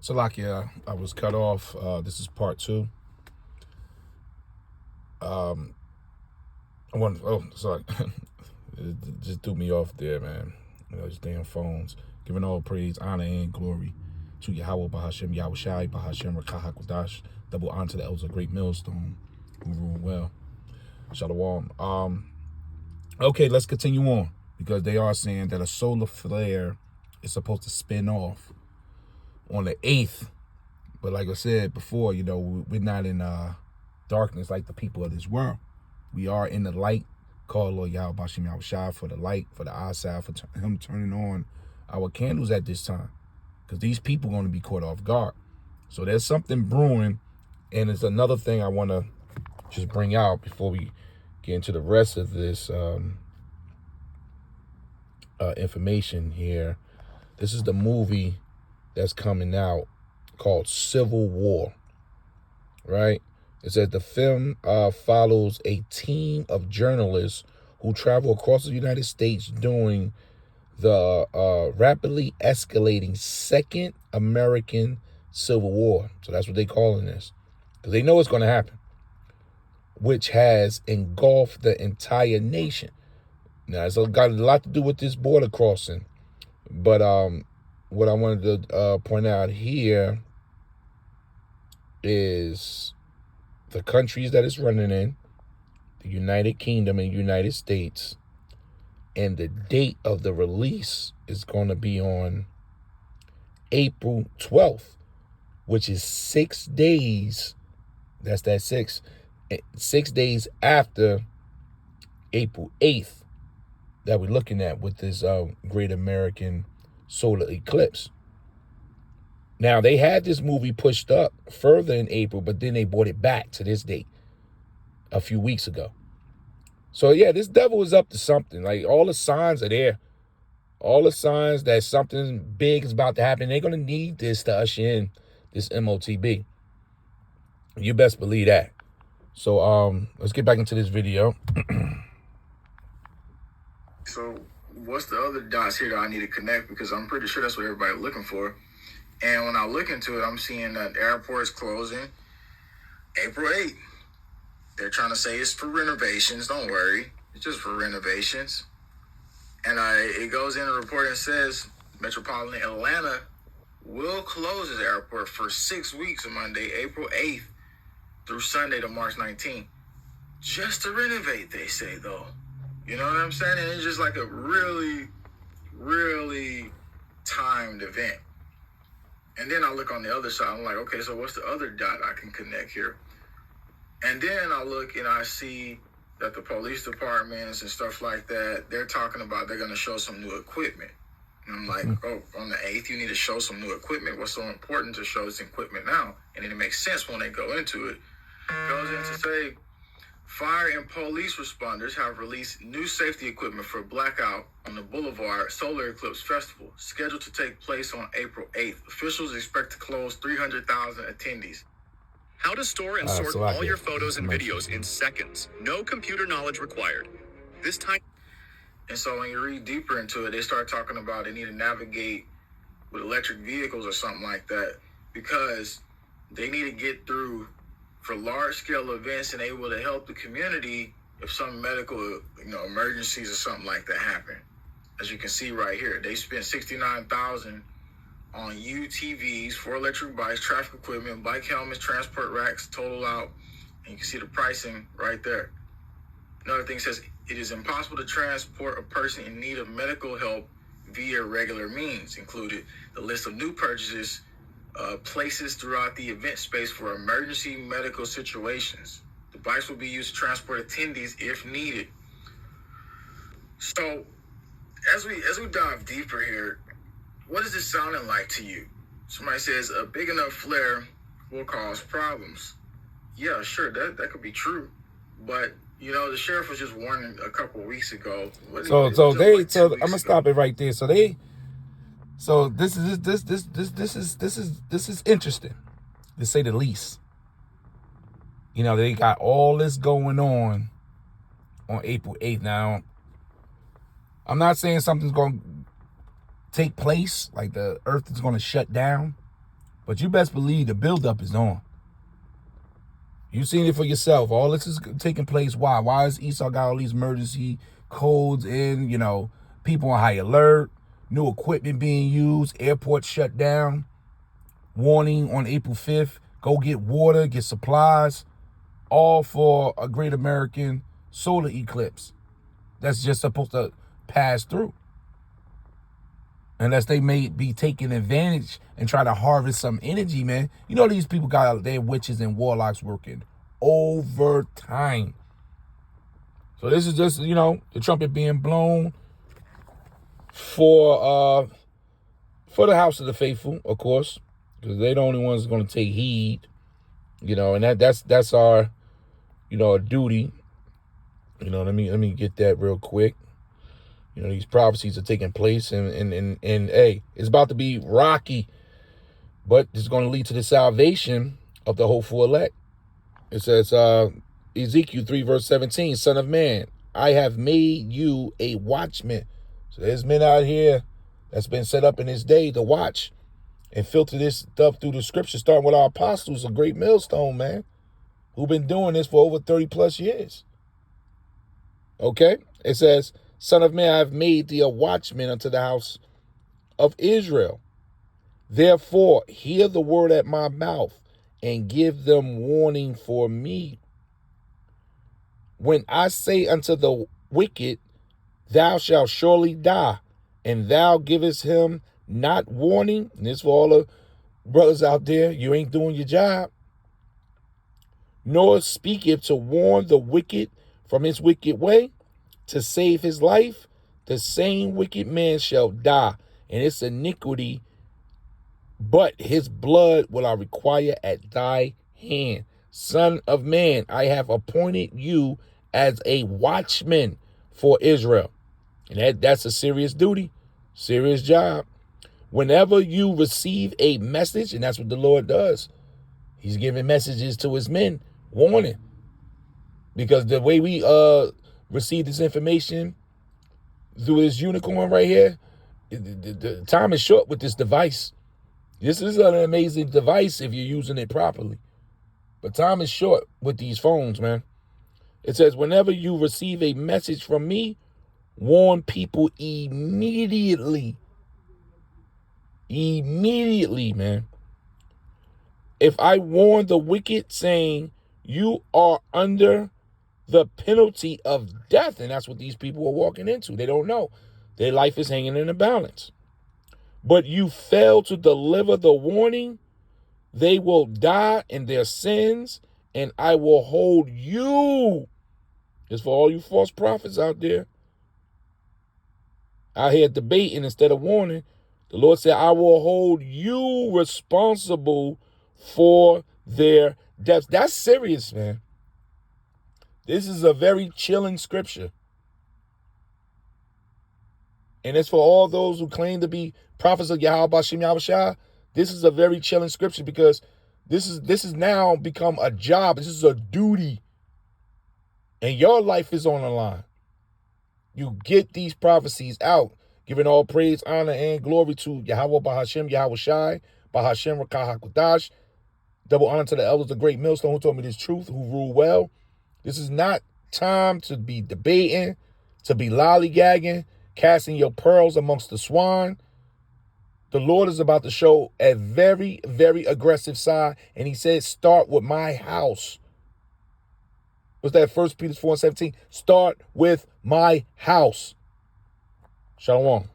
Salakia, I was cut off. This is part 2. Sorry. It just threw me off there, man. These damn phones. Giving all praise, honor, and glory to Yahweh, Bahashem, Yahweh Shai, Bahashem, Rakah HaKodash. Double honor to the elders of Great Millstone, who rule well. Shalom. Okay, let's continue on, because they are saying that a solar flare is supposed to spin off on the 8th. But like I said before, we're not in darkness like the people of this world. We are in the light. Call Lord Yahweh Bashim Yahweh Shai for the light, for the eyesight, for him turning on our candles at this time. Because these people are going to be caught off guard. So there's something brewing. And it's another thing I want to just bring out before we get into the rest of this information here. This is the movie that's coming out called Civil War, right? It says the film follows a team of journalists who travel across the United States during the rapidly escalating Second American Civil War. So that's what they're calling this, because they know it's going to happen, which has engulfed the entire nation. Now, it's got a lot to do with this border crossing, but what I wanted to point out here is the countries that it's running in, the United Kingdom and United States, and the date of the release is going to be on April 12th, which is 6 days. That's that 6 days after April 8th that we're looking at with this Great American Solar Eclipse. Now, they had this movie pushed up further in April, but then they brought it back to this date a few weeks ago. So, yeah, this devil is up to something. Like, all the signs are there. All the signs that something big is about to happen. They're going to need this to usher in this MOTB. You best believe that. So, let's get back into this video. So, what's the other dots here that I need to connect? Because I'm pretty sure that's what everybody's looking for. And when I look into it, I'm seeing that the airport is closing April 8th. They're trying to say it's for renovations. Don't worry. It's just for renovations. And it goes in the report and says Metropolitan Atlanta will close its airport for 6 weeks on Monday, April 8th through Sunday to March 19th. Just to renovate, they say, though. You know what I'm saying? And it's just like a really, really timed event. And then I look on the other side. I'm like, okay, so what's the other dot I can connect here? And then I look and I see that the police departments and stuff like that, they're talking about they're going to show some new equipment. And I'm like, oh, on the 8th, you need to show some new equipment. What's so important to show this equipment now? And then it makes sense when they go into it. It goes in to say, fire and police responders have released new safety equipment for blackout on the Boulevard Solar Eclipse Festival, scheduled to take place on April 8th. Officials expect to close 300,000 attendees. How to store and sort all your photos and videos in seconds. No computer knowledge required. This time. And so when you read deeper into it, they start talking about they need to navigate with electric vehicles or something like that, because they need to get through for large-scale events and able to help the community if some medical, emergencies or something like that happen. As you can see right here, they spent $69,000 on UTVs, 4 electric bikes, traffic equipment, bike helmets, transport racks, total out, and you can see the pricing right there. Another thing says, it is impossible to transport a person in need of medical help via regular means. Included the list of new purchases, places throughout the event space for emergency medical situations. The bikes will be used to transport attendees if needed. So, as we dive deeper here, what is this sounding like to you? Somebody says a big enough flare will cause problems. Yeah, sure, that could be true. But, the sheriff was just warning a couple of weeks ago. I'm gonna stop it right there. So this is interesting, to say the least. They got all this going on April 8th. Now, I'm not saying something's going to take place, like the earth is going to shut down But you best believe the buildup is on. You've seen it for yourself. All this is taking place. Why? Why is Esau got all these emergency codes in, people on high alert, new equipment being used, airports shut down, warning on April 5th, go get water, get supplies, all for a great American solar eclipse that's just supposed to pass through. Unless they may be taking advantage and try to harvest some energy, man. These people got their witches and warlocks working overtime. So this is just, the trumpet being blown for the house of the faithful, of course, because they're the only ones going to take heed, and that's our, a duty. Let me get that real quick. These prophecies are taking place, and hey, it's about to be rocky, but it's going to lead to the salvation of the hopeful elect. It says, Ezekiel 3 verse 17, Son of man, I have made you a watchman. So there's men out here that's been set up in this day to watch and filter this stuff through the scriptures, starting with our apostles, a great millstone, man, who've been doing this for over 30 plus years. Okay? It says, Son of man, I have made thee a watchman unto the house of Israel. Therefore, hear the word at my mouth and give them warning for me. When I say unto the wicked, thou shalt surely die, and thou givest him not warning, and this for all the brothers out there, you ain't doing your job, nor speaketh to warn the wicked from his wicked way, to save his life, the same wicked man shall die, and its iniquity, but his blood will I require at thy hand. Son of man, I have appointed you as a watchman for Israel. And that's a serious duty, serious job. Whenever you receive a message, and that's what the Lord does, he's giving messages to his men, warning. Because the way we receive this information through this unicorn right here, the time is short with this device. This is an amazing device if you're using it properly. But time is short with these phones, man. It says, whenever you receive a message from me, warn people immediately. Immediately, man. If I warn the wicked, saying, you are under the penalty of death, and that's what these people are walking into. They don't know. Their life is hanging in a balance. But you fail to deliver the warning, they will die in their sins, and I will hold you. It's for all you false prophets out there here debating instead of warning. The Lord said, I will hold you responsible for their deaths. That's serious, man. This is a very chilling scripture. And it's for all those who claim to be prophets of Yahweh Bashim Yahushua. This is a very chilling scripture because this is now become a job. This is a duty. And your life is on the line. You get these prophecies out, giving all praise, honor, and glory to Yahweh Bahashim Yahushai, Bahashim Rakah HaKodash. Double honor to the elders, the great millstone who told me this truth, who rule well. This is not time to be debating, to be lollygagging, casting your pearls amongst the swine. The Lord is about to show a very, very aggressive side. And he says, start with my house. What's that? 1 Pt.2 Start with my house. Shalom.